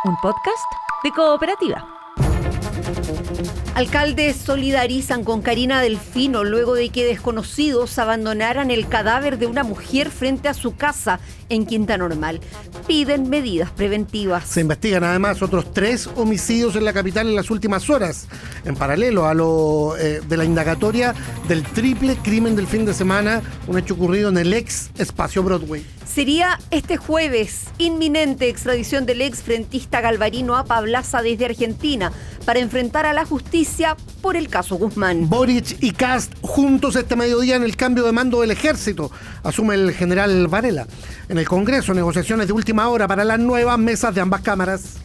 un podcast de Cooperativa. Alcaldes solidarizan con Karina Delfino luego de que desconocidos abandonaran el cadáver de una mujer frente a su casa en Quinta Normal. Piden medidas preventivas. Se investigan además otros 3 homicidios en la capital en las últimas horas, en paralelo a lo de la indagatoria del triple crimen del fin de semana, un hecho ocurrido en el ex Espacio Broadway. Sería este jueves inminente extradición del ex frentista Galvarino a Pablaza desde Argentina para enfrentar a la justicia por el caso Guzmán. Boric y Kast juntos este mediodía en el cambio de mando del ejército, asume el general Varela. En el Congreso, negociaciones de última hora para las nuevas mesas de ambas cámaras.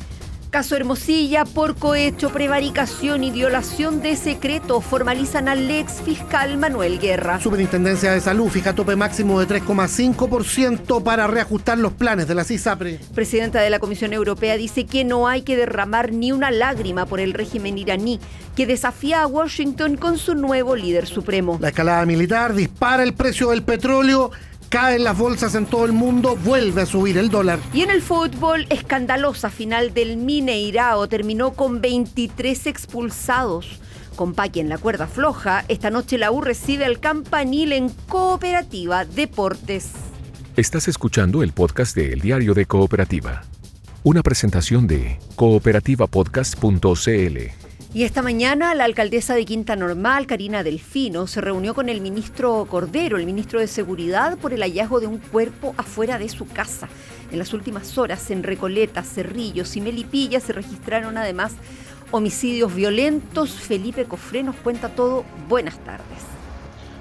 Caso Hermosilla, por cohecho, prevaricación y violación de secreto formalizan al ex fiscal Manuel Guerra. Superintendencia de Salud fija tope máximo de 3,5% para reajustar los planes de la CISAPRE. Presidenta de la Comisión Europea dice que no hay que derramar ni una lágrima por el régimen iraní, que desafía a Washington con su nuevo líder supremo. La escalada militar dispara el precio del petróleo. Caen las bolsas en todo el mundo, vuelve a subir el dólar. Y en el fútbol, escandalosa final del Mineirao terminó con 23 expulsados. Con Paqui en la cuerda floja, esta noche la U recibe al Campanil en Cooperativa Deportes. Estás escuchando el podcast de El Diario de Cooperativa, una presentación de cooperativapodcast.cl. Y esta mañana la alcaldesa de Quinta Normal, Karina Delfino, se reunió con el ministro Cordero, el ministro de Seguridad, por el hallazgo de un cuerpo afuera de su casa. En las últimas horas, en Recoleta, Cerrillos y Melipilla se registraron además homicidios violentos. Felipe Cofré nos cuenta todo. Buenas tardes.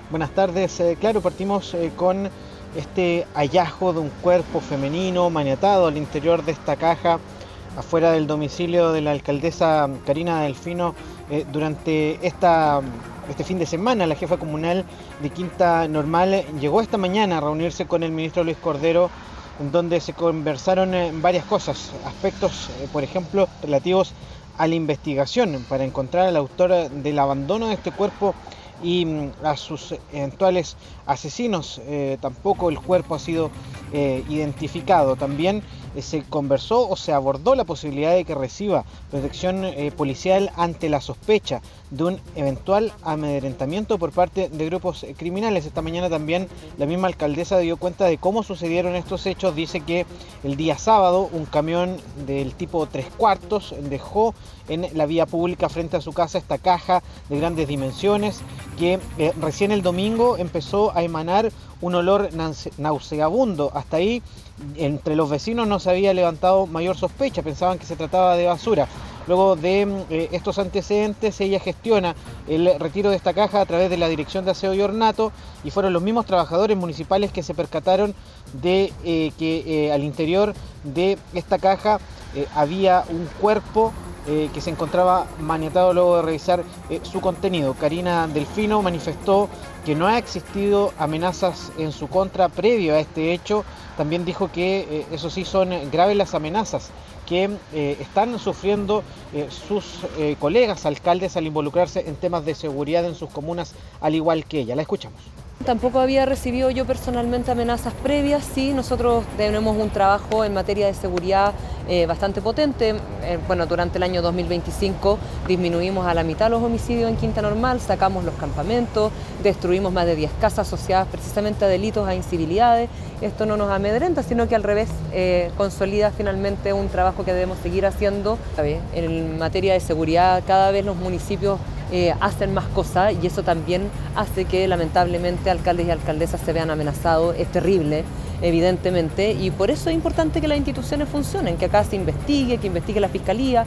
Buenas tardes. Claro, partimos con este hallazgo de un cuerpo femenino maniatado al interior de esta caja afuera del domicilio de la alcaldesa Karina Delfino durante este fin de semana. La jefa comunal de Quinta Normal llegó esta mañana a reunirse con el ministro Luis Cordero, en donde se conversaron varias cosas, aspectos, por ejemplo, relativos a la investigación para encontrar al autor del abandono de este cuerpo y a sus eventuales asesinos. Tampoco el cuerpo ha sido identificado. También se conversó o se abordó la posibilidad de que reciba protección policial ante la sospecha de un eventual amedrentamiento por parte de grupos criminales. Esta mañana también la misma alcaldesa dio cuenta de cómo sucedieron estos hechos. Dice que el día sábado un camión del tipo 3/4 dejó en la vía pública frente a su casa esta caja de grandes dimensiones, que recién el domingo empezó a emanar un olor nauseabundo. Hasta ahí, entre los vecinos no se había levantado mayor sospecha, pensaban que se trataba de basura. Luego de estos antecedentes, ella gestiona el retiro de esta caja a través de la Dirección de Aseo y Ornato, y fueron los mismos trabajadores municipales que se percataron de que al interior de esta caja había un cuerpo que se encontraba maniatado luego de revisar su contenido. Karina Delfino manifestó que no ha existido amenazas en su contra previo a este hecho. También dijo que eso sí son graves las amenazas que están sufriendo sus colegas alcaldes al involucrarse en temas de seguridad en sus comunas, al igual que ella. La escuchamos. Tampoco había recibido yo personalmente amenazas previas. Sí, nosotros tenemos un trabajo en materia de seguridad bastante potente. Durante el año 2025 disminuimos a la mitad los homicidios en Quinta Normal, sacamos los campamentos, destruimos más de 10 casas asociadas precisamente a delitos, a incivilidades. Esto no nos amedrenta, sino que al revés consolida finalmente un trabajo que debemos seguir haciendo. En materia de seguridad, cada vez los municipios hacen más cosas, y eso también hace que lamentablemente alcaldes y alcaldesas se vean amenazados. Es terrible, evidentemente, y por eso es importante que las instituciones funcionen, que acá se investigue, que investigue la Fiscalía.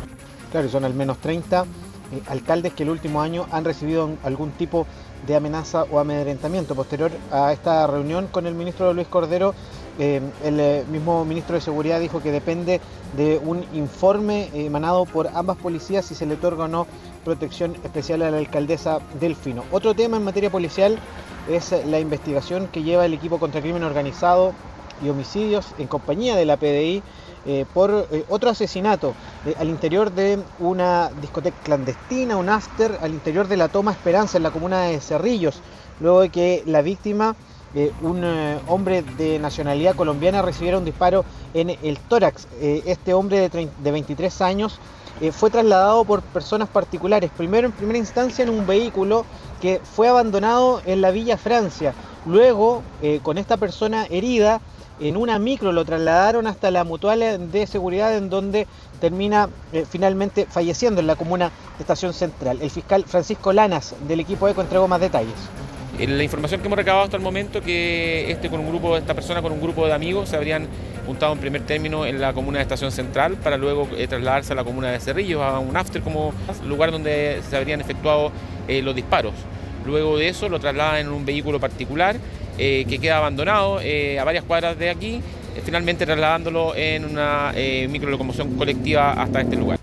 Claro, son al menos 30 alcaldes que el último año han recibido algún tipo de amenaza o amedrentamiento. Posterior a esta reunión con el ministro Luis Cordero, el mismo ministro de Seguridad dijo que depende de un informe emanado por ambas policías si se le otorga o no protección especial a la alcaldesa Delfino. Otro tema en materia policial es la investigación que lleva el equipo contra crimen organizado y homicidios en compañía de la PDI por otro asesinato al interior de una discoteca clandestina, un after, al interior de la Toma Esperanza en la comuna de Cerrillos, luego de que la víctima un hombre de nacionalidad colombiana recibiera un disparo en el tórax. Este hombre de 23 años fue trasladado por personas particulares, primero en primera instancia en un vehículo que fue abandonado en la Villa Francia. Luego, con esta persona herida, en una micro lo trasladaron hasta la mutual de seguridad, en donde termina finalmente falleciendo en la comuna de Estación Central. El fiscal Francisco Lanas del equipo ECO entregó más detalles. La información que hemos recabado hasta el momento que esta persona con un grupo de amigos se habrían juntado en primer término en la comuna de Estación Central para luego trasladarse a la comuna de Cerrillos, a un after como lugar donde se habrían efectuado los disparos. Luego de eso lo trasladan en un vehículo particular que queda abandonado a varias cuadras de aquí, finalmente trasladándolo en una microlocomoción colectiva hasta este lugar.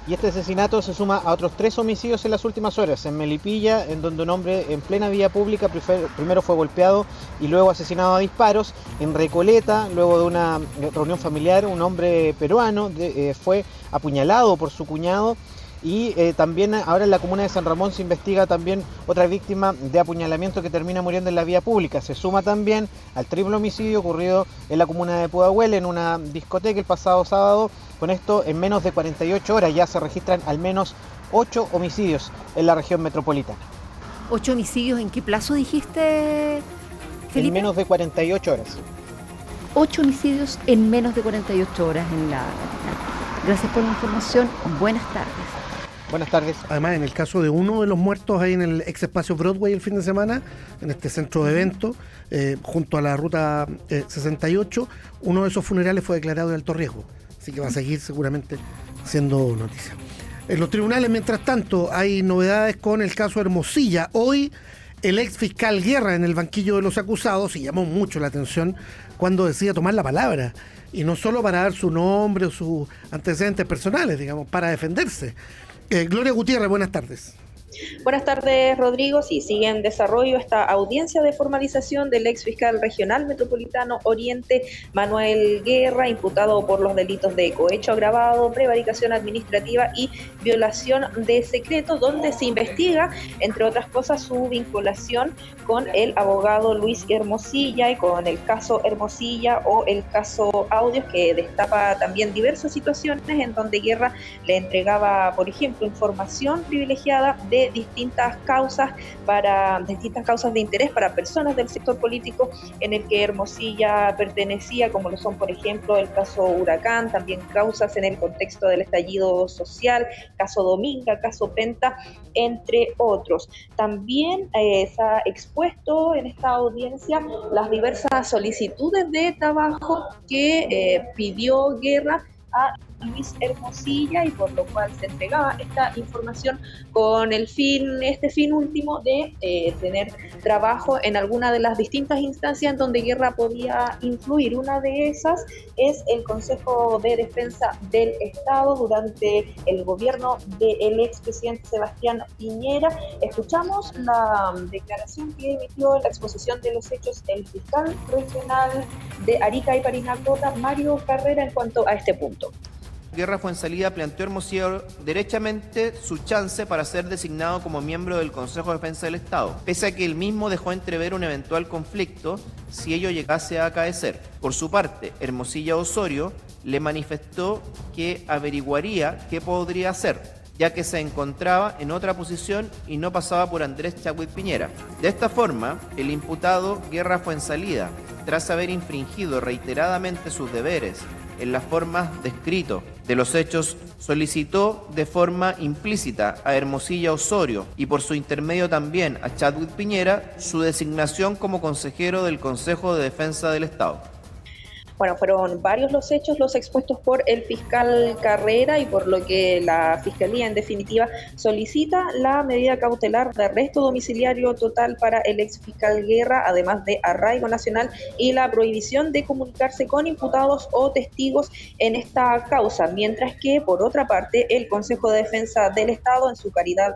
Y este asesinato se suma a otros 3 homicidios en las últimas horas, en Melipilla, en donde un hombre en plena vía pública primero fue golpeado y luego asesinado a disparos. En Recoleta, luego de una reunión familiar, un hombre peruano fue apuñalado por su cuñado. Y también ahora en la comuna de San Ramón se investiga también otra víctima de apuñalamiento que termina muriendo en la vía pública. Se suma también al triple homicidio ocurrido en la comuna de Pudahuel, en una discoteca el pasado sábado. Con esto, en menos de 48 horas ya se registran al menos 8 homicidios en la región metropolitana. ¿8 homicidios en qué plazo dijiste, Felipe? En menos de 48 horas. 8 homicidios en menos de 48 horas en la capital. Gracias por la información. Buenas tardes. Buenas tardes. Además, en el caso de uno de los muertos ahí en el ex espacio Broadway el fin de semana, en este centro de eventos, junto a la ruta 68, uno de esos funerales fue declarado de alto riesgo. Así que va a seguir seguramente siendo noticia. En los tribunales, mientras tanto, hay novedades con el caso Hermosilla. Hoy, el ex fiscal Guerra en el banquillo de los acusados, y llamó mucho la atención cuando decía tomar la palabra. Y no solo para dar su nombre o sus antecedentes personales, digamos, para defenderse. Gloria Gutiérrez, buenas tardes. Buenas tardes, Rodrigo. Sí, sigue en desarrollo esta audiencia de formalización del ex fiscal regional metropolitano Oriente, Manuel Guerra, imputado por los delitos de cohecho agravado, prevaricación administrativa y violación de secreto, donde se investiga, entre otras cosas, su vinculación con el abogado Luis Hermosilla y con el caso Hermosilla o el caso Audios, que destapa también diversas situaciones en donde Guerra le entregaba, por ejemplo, información privilegiada de distintas causas de interés para personas del sector político en el que Hermosilla pertenecía, como lo son, por ejemplo, el caso Huracán, también causas en el contexto del estallido social, caso Dominga, caso Penta, entre otros. También se ha expuesto en esta audiencia las diversas solicitudes de trabajo que pidió Guerra a Luis Hermosilla, y por lo cual se entregaba esta información con este fin último de tener trabajo en alguna de las distintas instancias en donde Guerra podía influir. Una de esas es el Consejo de Defensa del Estado durante el gobierno del expresidente Sebastián Piñera. Escuchamos la declaración que emitió en la exposición de los hechos el fiscal regional de Arica y Parinacota, Mario Carrera, en cuanto a este punto. Guerra Fuenzalida planteó Hermosilla derechamente su chance para ser designado como miembro del Consejo de Defensa del Estado, pese a que él mismo dejó entrever un eventual conflicto si ello llegase a acaecer. Por su parte, Hermosilla Osorio le manifestó que averiguaría qué podría hacer, ya que se encontraba en otra posición y no pasaba por Andrés Chadwick Piñera. De esta forma, el imputado Guerra Fuenzalida, tras haber infringido reiteradamente sus deberes en las formas de escrito de los hechos, solicitó de forma implícita a Hermosilla Osorio y por su intermedio también a Chadwick Piñera su designación como consejero del Consejo de Defensa del Estado. Bueno, fueron varios los hechos los expuestos por el fiscal Carrera, y por lo que la Fiscalía en definitiva solicita la medida cautelar de arresto domiciliario total para el ex fiscal Guerra, además de arraigo nacional y la prohibición de comunicarse con imputados o testigos en esta causa, mientras que por otra parte el Consejo de Defensa del Estado, en su calidad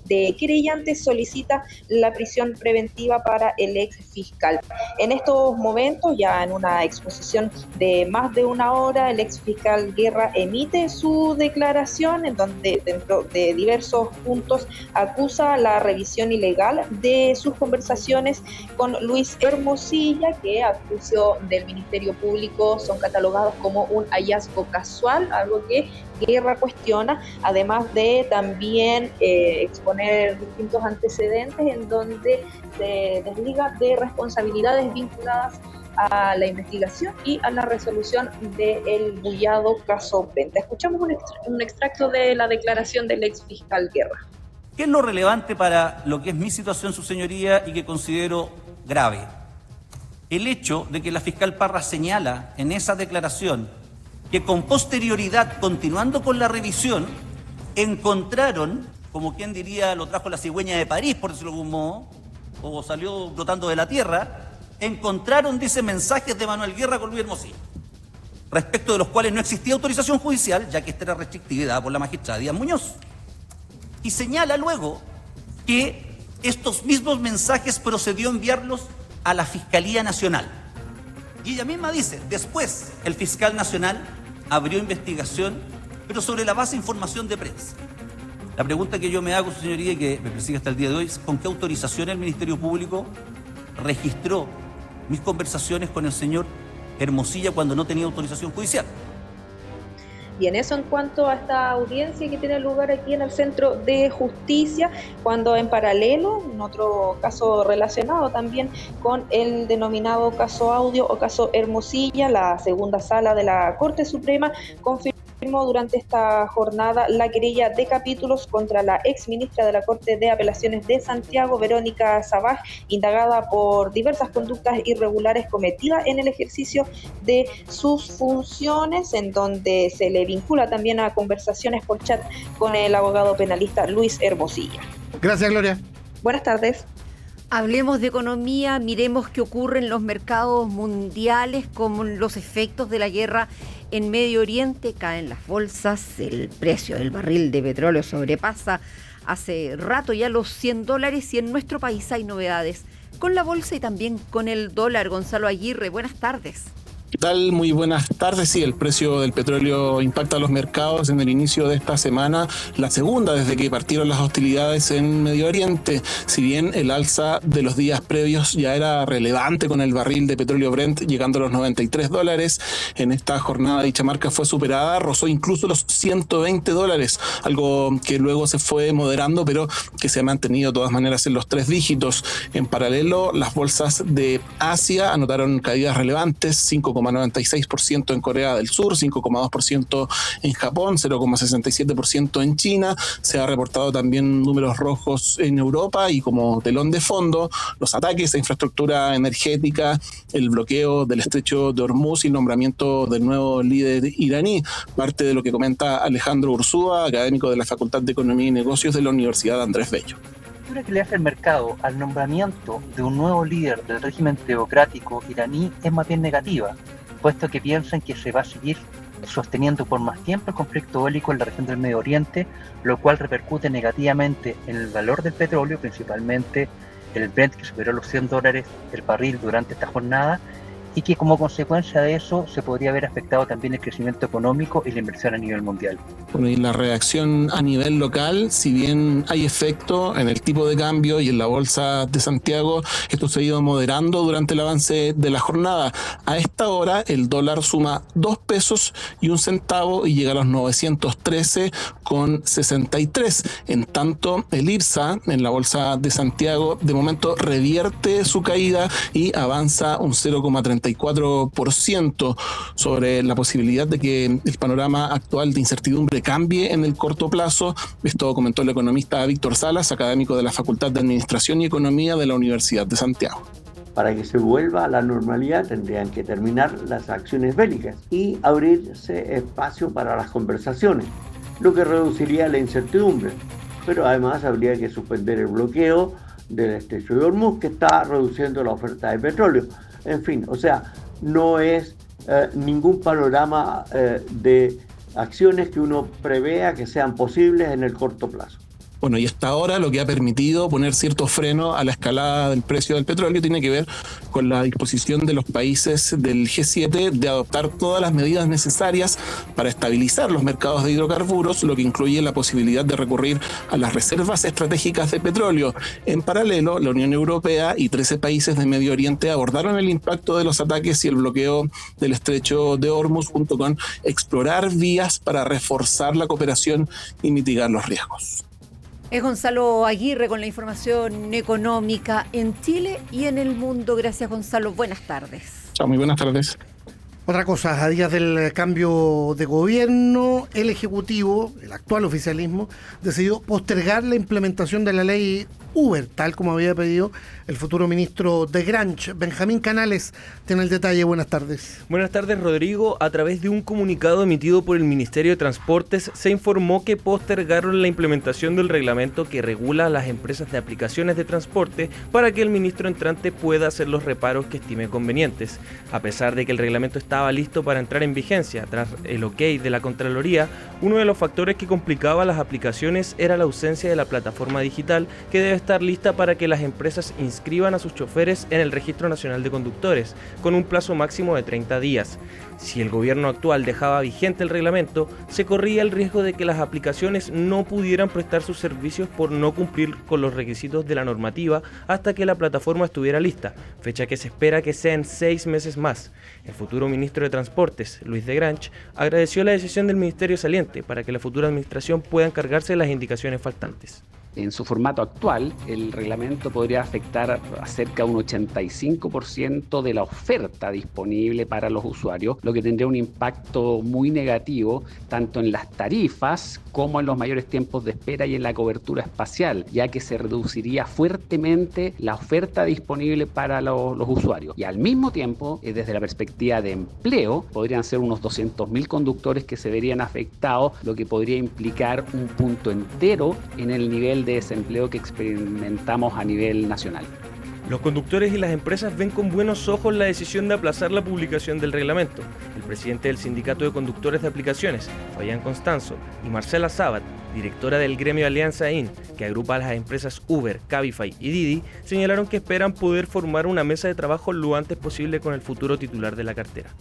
de querellante, solicita la prisión preventiva para el ex fiscal. En estos momentos, ya en una exposición exposición de más de una hora, el ex fiscal Guerra emite su declaración en donde dentro de diversos puntos acusa la revisión ilegal de sus conversaciones con Luis Hermosilla, que a juicio del Ministerio Público son catalogados como un hallazgo casual, algo que Guerra cuestiona, además de también exponer distintos antecedentes en donde se desliga de responsabilidades vinculadas a la investigación y a la resolución del bullado caso Penta. Escuchamos un extracto de la declaración del ex fiscal Guerra. ¿Qué es lo relevante para lo que es mi situación, su señoría, y que considero grave? El hecho de que la fiscal Parra señala en esa declaración que con posterioridad, continuando con la revisión, encontraron, como quien diría, lo trajo la cigüeña de París, por decirlo de algún modo, o salió brotando de la tierra, encontraron, dice, mensajes de Manuel Guerra con Luis Hermosilla, respecto de los cuales no existía autorización judicial, ya que esta era restrictiva por la magistrada Díaz Muñoz. Y señala luego que estos mismos mensajes procedió a enviarlos a la Fiscalía Nacional. Y ella misma dice, después el fiscal nacional abrió investigación, pero sobre la base de información de prensa. La pregunta que yo me hago, su señoría, y que me persigue hasta el día de hoy, es ¿con qué autorización el Ministerio Público registró mis conversaciones con el señor Hermosilla cuando no tenía autorización judicial? Y en eso, en cuanto a esta audiencia que tiene lugar aquí en el Centro de Justicia, cuando en paralelo, en otro caso relacionado también con el denominado caso Audio o caso Hermosilla, la segunda sala de la Corte Suprema confirmó durante esta jornada la querella de capítulos contra la ex ministra de la Corte de Apelaciones de Santiago, Verónica Sabaj, indagada por diversas conductas irregulares cometidas en el ejercicio de sus funciones, en donde se le vincula también a conversaciones por chat con el abogado penalista Luis Hermosilla. Gracias, Gloria. Buenas tardes. Hablemos de economía, miremos qué ocurre en los mercados mundiales con los efectos de la guerra en Medio Oriente. Caen las bolsas, el precio del barril de petróleo sobrepasa hace rato ya los $100 y en nuestro país hay novedades con la bolsa y también con el dólar. Gonzalo Aguirre, buenas tardes. ¿Qué tal? Muy buenas tardes. Sí, el precio del petróleo impacta a los mercados en el inicio de esta semana, la segunda desde que partieron las hostilidades en Medio Oriente. Si bien el alza de los días previos ya era relevante con el barril de petróleo Brent llegando a los $93, en esta jornada dicha marca fue superada, rozó incluso los $120, algo que luego se fue moderando, pero que se ha mantenido de todas maneras en los 3 dígitos. En paralelo, las bolsas de Asia anotaron caídas relevantes, 5,96% en Corea del Sur, 5,2% en Japón, 0,67% en China. Se ha reportado también números rojos en Europa y como telón de fondo, los ataques a infraestructura energética, el bloqueo del estrecho de Hormuz y el nombramiento del nuevo líder iraní, parte de lo que comenta Alejandro Ursúa, académico de la Facultad de Economía y Negocios de la Universidad Andrés Bello. La lectura que le hace el mercado al nombramiento de un nuevo líder del régimen teocrático iraní es más bien negativa, puesto que piensan que se va a seguir sosteniendo por más tiempo el conflicto bélico en la región del Medio Oriente, lo cual repercute negativamente en el valor del petróleo, principalmente el Brent, que superó los $100 el barril durante esta jornada, y que como consecuencia de eso se podría haber afectado también el crecimiento económico y la inversión a nivel mundial. Bueno, y la reacción a nivel local, si bien hay efecto en el tipo de cambio y en la bolsa de Santiago, esto se ha ido moderando durante el avance de la jornada. A esta hora el dólar suma 2 pesos y 1 centavo y llega a los 913,63. En tanto, el IPSA en la bolsa de Santiago de momento revierte su caída y avanza un 0,34% sobre la posibilidad de que el panorama actual de incertidumbre cambie en el corto plazo. Esto comentó el economista Víctor Salas, académico de la Facultad de Administración y Economía de la Universidad de Santiago. Para que se vuelva a la normalidad tendrían que terminar las acciones bélicas y abrirse espacio para las conversaciones, lo que reduciría la incertidumbre. Pero además habría que suspender el bloqueo del estrecho de Hormuz, que está reduciendo la oferta de petróleo. En fin, o sea, no es ningún panorama de acciones que uno prevea que sean posibles en el corto plazo. Bueno, y hasta ahora lo que ha permitido poner cierto freno a la escalada del precio del petróleo tiene que ver con la disposición de los países del G7 de adoptar todas las medidas necesarias para estabilizar los mercados de hidrocarburos, lo que incluye la posibilidad de recurrir a las reservas estratégicas de petróleo. En paralelo, la Unión Europea y 13 países de Medio Oriente abordaron el impacto de los ataques y el bloqueo del estrecho de Hormuz, junto con explorar vías para reforzar la cooperación y mitigar los riesgos. Es Gonzalo Aguirre con la información económica en Chile y en el mundo. Gracias, Gonzalo. Buenas tardes. Chao, muy buenas tardes. Otra cosa, a días del cambio de gobierno, el Ejecutivo, el actual oficialismo, decidió postergar la implementación de la ley Uber, tal como había pedido el futuro ministro de Granch. Benjamín Canales tiene el detalle. Buenas tardes. Buenas tardes, Rodrigo. A través de un comunicado emitido por el Ministerio de Transportes, se informó que postergaron la implementación del reglamento que regula a las empresas de aplicaciones de transporte para que el ministro entrante pueda hacer los reparos que estime convenientes. A pesar de que el reglamento estaba listo para entrar en vigencia tras el ok de la Contraloría, uno de los factores que complicaba las aplicaciones era la ausencia de la plataforma digital que debe estar lista para que las empresas inscriban a sus choferes en el Registro Nacional de Conductores, con un plazo máximo de 30 días. Si el gobierno actual dejaba vigente el reglamento, se corría el riesgo de que las aplicaciones no pudieran prestar sus servicios por no cumplir con los requisitos de la normativa hasta que la plataforma estuviera lista, fecha que se espera que sea en 6 meses más. El futuro ministro de Transportes, Luis de Granch, agradeció la decisión del ministerio saliente para que la futura administración pueda encargarse de las indicaciones faltantes. En su formato actual, el reglamento podría afectar a cerca de un 85% de la oferta disponible para los usuarios, lo que tendría un impacto muy negativo tanto en las tarifas como en los mayores tiempos de espera y en la cobertura espacial, ya que se reduciría fuertemente la oferta disponible para los usuarios. Y al mismo tiempo, desde la perspectiva de empleo, podrían ser unos 200.000 conductores que se verían afectados, lo que podría implicar un punto entero en el nivel de desempleo que experimentamos a nivel nacional. Los conductores y las empresas ven con buenos ojos la decisión de aplazar la publicación del reglamento. El presidente del Sindicato de Conductores de Aplicaciones, Fabián Constanzo, y Marcela Sabat, directora del gremio Alianza IN, que agrupa a las empresas Uber, Cabify y Didi, señalaron que esperan poder formar una mesa de trabajo lo antes posible con el futuro titular de la cartera.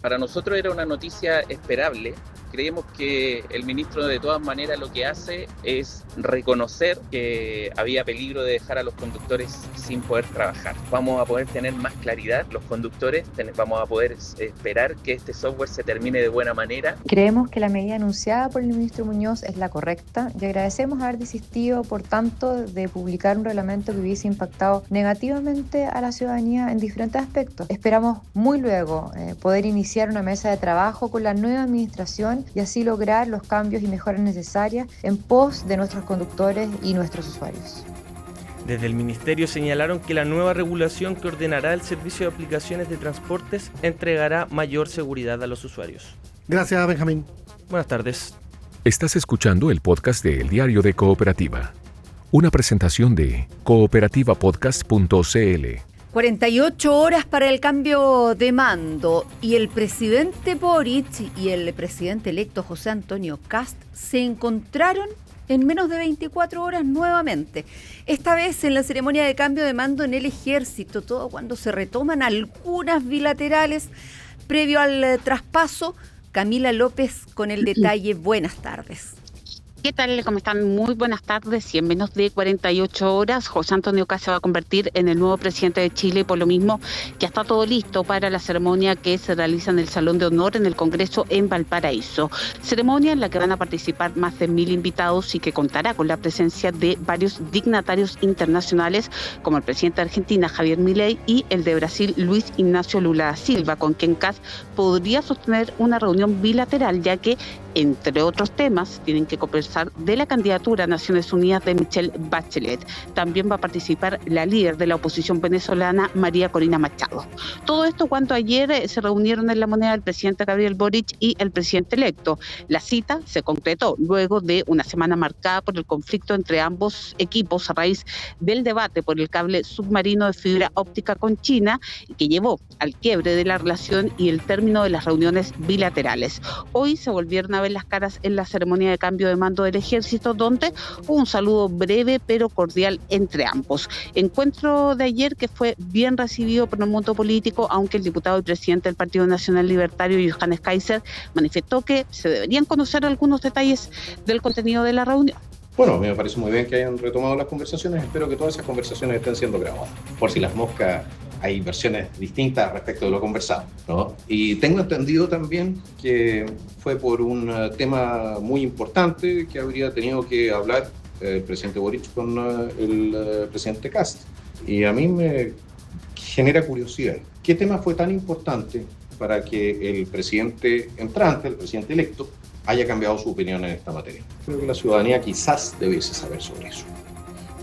Para nosotros era una noticia esperable. Creemos que el ministro de todas maneras lo que hace es reconocer que había peligro de dejar a los conductores sin poder trabajar. Vamos a poder tener más claridad los conductores, vamos a poder esperar que este software se termine de buena manera. Creemos que la medida anunciada por el ministro Muñoz es la correcta y agradecemos haber desistido, por tanto, de publicar un reglamento que hubiese impactado negativamente a la ciudadanía en diferentes aspectos. Esperamos muy luego poder iniciar una mesa de trabajo con la nueva administración y así lograr los cambios y mejoras necesarias en pos de nuestros conductores y nuestros usuarios. Desde el ministerio señalaron que la nueva regulación que ordenará el servicio de aplicaciones de transportes entregará mayor seguridad a los usuarios. Gracias, Benjamín. Buenas tardes. Estás escuchando el podcast de El Diario de Cooperativa, una presentación de cooperativapodcast.cl. 48 horas para el cambio de mando y el presidente Boric y el presidente electo José Antonio Kast se encontraron en menos de 24 horas nuevamente. Esta vez en la ceremonia de cambio de mando en el ejército, todo cuando se retoman algunas bilaterales previo al traspaso. Camila López con el detalle. Buenas tardes. ¿Qué tal? ¿Cómo están? Muy buenas tardes. Y en menos de 48 horas, José Antonio Kast se va a convertir en el nuevo presidente de Chile, por lo mismo que está todo listo para la ceremonia que se realiza en el Salón de Honor en el Congreso en Valparaíso. Ceremonia en la que van a participar más de 1.000 invitados y que contará con la presencia de varios dignatarios internacionales, como el presidente de Argentina, Javier Milei, y el de Brasil, Luis Ignacio Lula da Silva, con quien Kast podría sostener una reunión bilateral, ya que, entre otros temas, tienen que conversar de la candidatura a Naciones Unidas de Michelle Bachelet. También va a participar la líder de la oposición venezolana, María Corina Machado. Todo esto cuando ayer se reunieron en La Moneda el presidente Gabriel Boric y el presidente electo. La cita se concretó luego de una semana marcada por el conflicto entre ambos equipos a raíz del debate por el cable submarino de fibra óptica con China, que llevó al quiebre de la relación y el término de las reuniones bilaterales. Hoy se volvieron a vez las caras en la ceremonia de cambio de mando del ejército, donde hubo un saludo breve pero cordial entre ambos. Encuentro de ayer que fue bien recibido por el mundo político, aunque el diputado y presidente del Partido Nacional Libertario, Johannes Kaiser, manifestó que se deberían conocer algunos detalles del contenido de la reunión. Bueno, a mí me parece muy bien que hayan retomado las conversaciones. Espero que todas esas conversaciones estén siendo grabadas. Por si las moscas, hay versiones distintas respecto de lo conversado, ¿no? Y tengo entendido también que fue por un tema muy importante que habría tenido que hablar el presidente Boric con el presidente Kast. Y a mí me genera curiosidad. ¿Qué tema fue tan importante para que el presidente entrante, el presidente electo, haya cambiado su opinión en esta materia? Creo que la ciudadanía quizás debiese saber sobre eso.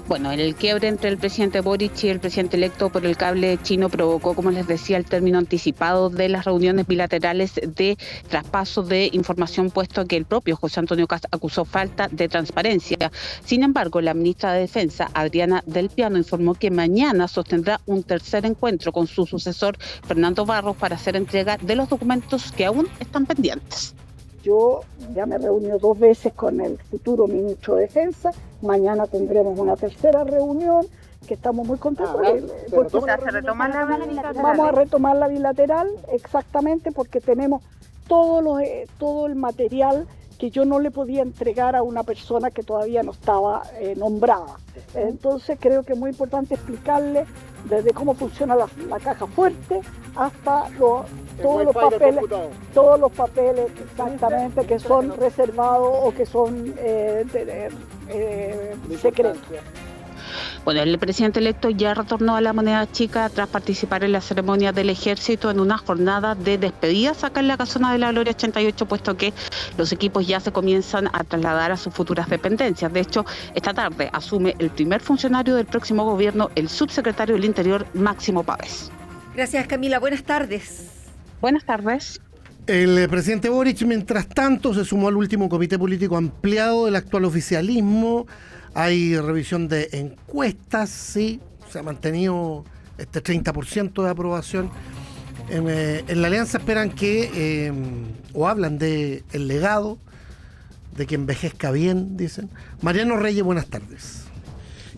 Bueno, el quiebre entre el presidente Boric y el presidente electo por el cable chino provocó, como les decía, el término anticipado de las reuniones bilaterales de traspaso de información, puesto que el propio José Antonio Kast acusó falta de transparencia. Sin embargo, la ministra de Defensa, Adriana Del Piano, informó que mañana sostendrá un tercer encuentro con su sucesor, Fernando Barros, para hacer entrega de los documentos que aún están pendientes. Yo ya me he reunido 2 veces con el futuro ministro de Defensa. Mañana tendremos una tercera reunión que estamos muy contentos. Vamos a retomar la bilateral, exactamente, porque tenemos todo el material que yo no le podía entregar a una persona que todavía no estaba nombrada. Entonces creo que es muy importante explicarle desde cómo funciona la caja fuerte hasta todos los papeles exactamente que son reservados o que son secretos. Bueno, el presidente electo ya retornó a la Moneda Chica tras participar en la ceremonia del ejército en una jornada de despedidas acá en la Casona de la Gloria 88, puesto que los equipos ya se comienzan a trasladar a sus futuras dependencias. De hecho, esta tarde asume el primer funcionario del próximo gobierno, el subsecretario del Interior, Máximo Pavés. Gracias, Camila. Buenas tardes. Buenas tardes. El presidente Boric, mientras tanto, se sumó al último comité político ampliado del actual oficialismo. Hay revisión de encuestas, sí, se ha mantenido este 30% de aprobación. En la alianza esperan que, o hablan de el legado, de que envejezca bien, dicen. Mariano Reyes, buenas tardes.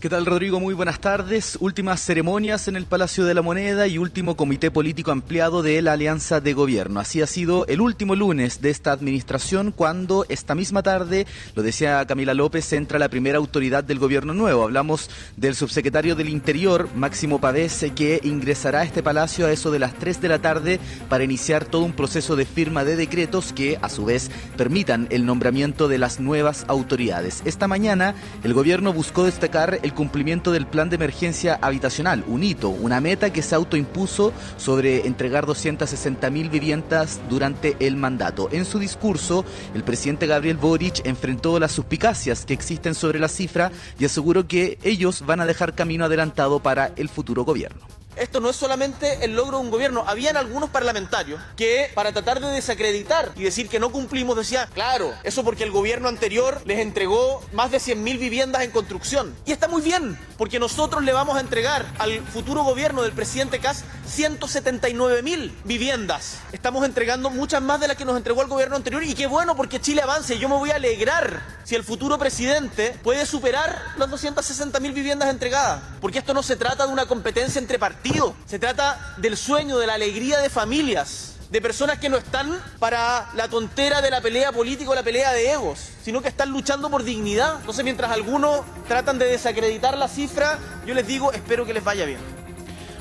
¿Qué tal, Rodrigo? Muy buenas tardes. Últimas ceremonias en el Palacio de la Moneda y último comité político ampliado de la Alianza de Gobierno. Así ha sido el último lunes de esta administración, cuando esta misma tarde, lo decía Camila López, entra la primera autoridad del gobierno nuevo. Hablamos del subsecretario del Interior, Máximo Pavés, que ingresará a este palacio a eso de las 3 de la tarde para iniciar todo un proceso de firma de decretos que, a su vez, permitan el nombramiento de las nuevas autoridades. Esta mañana, el gobierno buscó destacar el cumplimiento del plan de emergencia habitacional, un hito, una meta que se autoimpuso sobre entregar 260.000 viviendas durante el mandato. En su discurso, el presidente Gabriel Boric enfrentó las suspicacias que existen sobre la cifra y aseguró que ellos van a dejar camino adelantado para el futuro gobierno. Esto no es solamente el logro de un gobierno. Habían algunos parlamentarios que, para tratar de desacreditar y decir que no cumplimos, decían, claro, eso porque el gobierno anterior les entregó más de 100.000 viviendas en construcción. Y está muy bien, porque nosotros le vamos a entregar al futuro gobierno del presidente Kast 179.000 viviendas. Estamos entregando muchas más de las que nos entregó el gobierno anterior, y qué bueno, porque Chile avance. Yo me voy a alegrar si el futuro presidente puede superar las 260.000 viviendas entregadas, porque esto no se trata de una competencia entre partidos. Se trata del sueño, de la alegría de familias, de personas que no están para la tontera de la pelea política o la pelea de egos, sino que están luchando por dignidad. Entonces, mientras algunos tratan de desacreditar la cifra, yo les digo, espero que les vaya bien.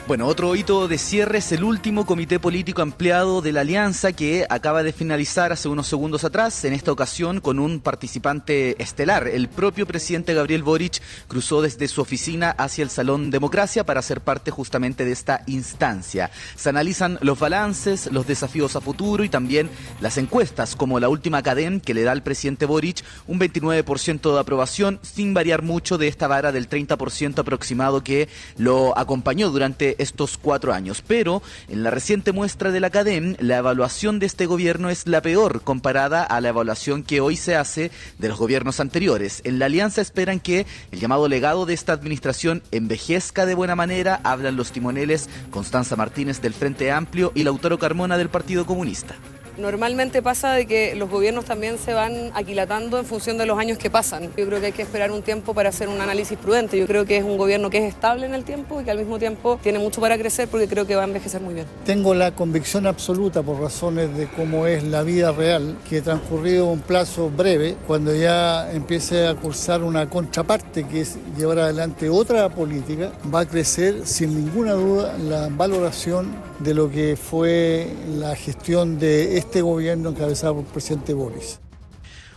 Bueno, otro hito de cierre es el último comité político ampliado de la Alianza, que acaba de finalizar hace unos segundos atrás, en esta ocasión con un participante estelar. El propio presidente Gabriel Boric cruzó desde su oficina hacia el Salón Democracia para ser parte justamente de esta instancia. Se analizan los balances, los desafíos a futuro y también las encuestas, como la última Cadem, que le da al presidente Boric un 29% de aprobación, sin variar mucho de esta vara del 30% aproximado que lo acompañó durante estos 4 años. Pero en la reciente muestra de la Cadem, la evaluación de este gobierno es la peor comparada a la evaluación que hoy se hace de los gobiernos anteriores. En la Alianza esperan que el llamado legado de esta administración envejezca de buena manera. Hablan los timoneles Constanza Martínez del Frente Amplio y Lautaro Carmona del Partido Comunista. Normalmente pasa de que los gobiernos también se van aquilatando en función de los años que pasan. Yo creo que hay que esperar un tiempo para hacer un análisis prudente. Yo creo que es un gobierno que es estable en el tiempo y que al mismo tiempo tiene mucho para crecer porque creo que va a envejecer muy bien. Tengo la convicción absoluta, por razones de cómo es la vida real, que transcurrido un plazo breve, cuando ya empiece a cursar una contraparte, que es llevar adelante otra política, va a crecer sin ninguna duda la valoración de lo que fue la gestión de este gobierno encabezado por el presidente Boris.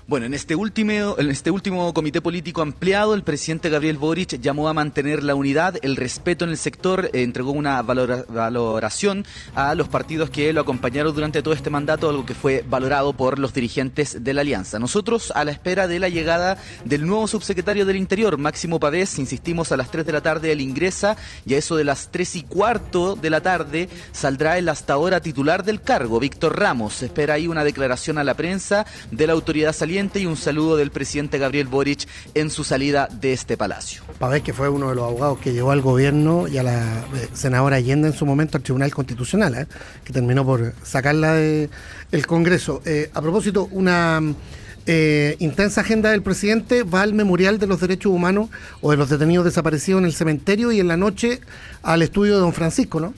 Bueno, en este último comité político ampliado, el presidente Gabriel Boric llamó a mantener la unidad, el respeto en el sector, entregó una valoración a los partidos que lo acompañaron durante todo este mandato, algo que fue valorado por los dirigentes de la alianza. Nosotros, a la espera de la llegada del nuevo subsecretario del Interior, Máximo Pavés, insistimos, a las 3 de la tarde él ingresa y a eso de las 3:15 de la tarde saldrá el hasta ahora titular del cargo, Víctor Ramos. Se espera ahí una declaración a la prensa de la autoridad saliente y un saludo del presidente Gabriel Boric en su salida de este palacio. Pavés, que fue uno de los abogados que llevó al gobierno y a la senadora Allende en su momento al Tribunal Constitucional, que terminó por sacarla del Congreso. A propósito, una intensa agenda del presidente va al Memorial de los Derechos Humanos o de los detenidos desaparecidos en el cementerio y en la noche al estudio de Don Francisco, ¿no?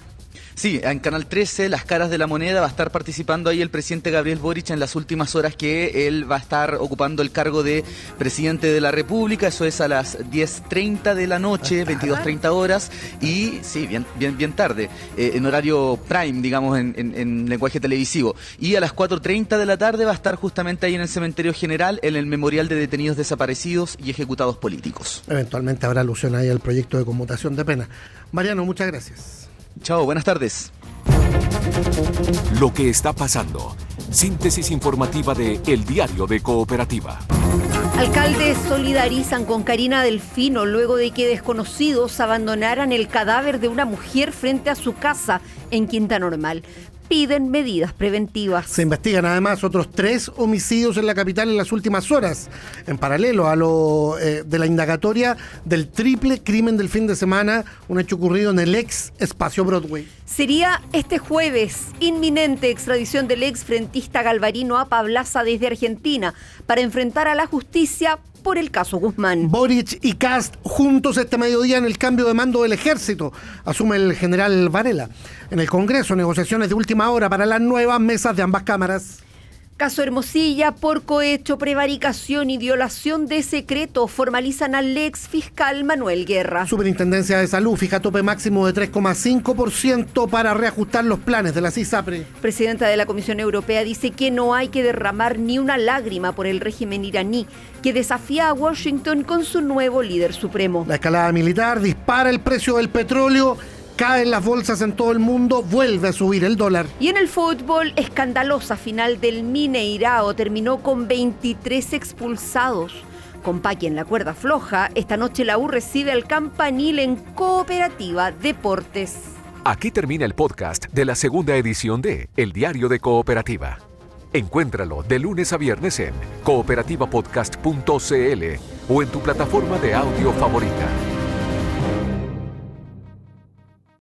Sí, en Canal 13, Las Caras de la Moneda, va a estar participando ahí el presidente Gabriel Boric en las últimas horas que él va a estar ocupando el cargo de presidente de la República. Eso es a las 10:30 de la noche, 22:30 horas, y sí, bien tarde, en horario prime, digamos, en lenguaje televisivo. Y a las 4:30 de la tarde va a estar justamente ahí en el Cementerio General, en el Memorial de Detenidos Desaparecidos y Ejecutados Políticos. Eventualmente habrá alusión ahí al proyecto de conmutación de pena. Mariano, muchas gracias. Chao, buenas tardes. Lo que está pasando. Síntesis informativa de El Diario de Cooperativa. Alcaldes solidarizan con Karina Delfino luego de que desconocidos abandonaran el cadáver de una mujer frente a su casa en Quinta Normal. Piden medidas preventivas. Se investigan además otros 3 homicidios en la capital en las últimas horas, en paralelo a lo de la indagatoria del triple crimen del fin de semana, un hecho ocurrido en el ex Espacio Broadway. Sería este jueves inminente extradición del ex frentista Galvarino a Pablaza desde Argentina para enfrentar a la justicia por el caso Guzmán. Boric y Kast juntos este mediodía en el cambio de mando del ejército, asume el general Varela. En el Congreso, negociaciones de última hora para las nuevas mesas de ambas cámaras. Caso Hermosilla por cohecho, prevaricación y violación de secreto formalizan al ex fiscal Manuel Guerra. Superintendencia de Salud fija tope máximo de 3,5% para reajustar los planes de la CISAPRE. Presidenta de la Comisión Europea dice que no hay que derramar ni una lágrima por el régimen iraní, que desafía a Washington con su nuevo líder supremo. La escalada militar dispara el precio del petróleo. Caen las bolsas en todo el mundo, vuelve a subir el dólar. Y en el fútbol, escandalosa final del Mineirao terminó con 23 expulsados. Con Paqui en la cuerda floja, esta noche la U recibe al Campanil en Cooperativa Deportes. Aquí termina el podcast de la segunda edición de El Diario de Cooperativa. Encuéntralo de lunes a viernes en cooperativapodcast.cl o en tu plataforma de audio favorita.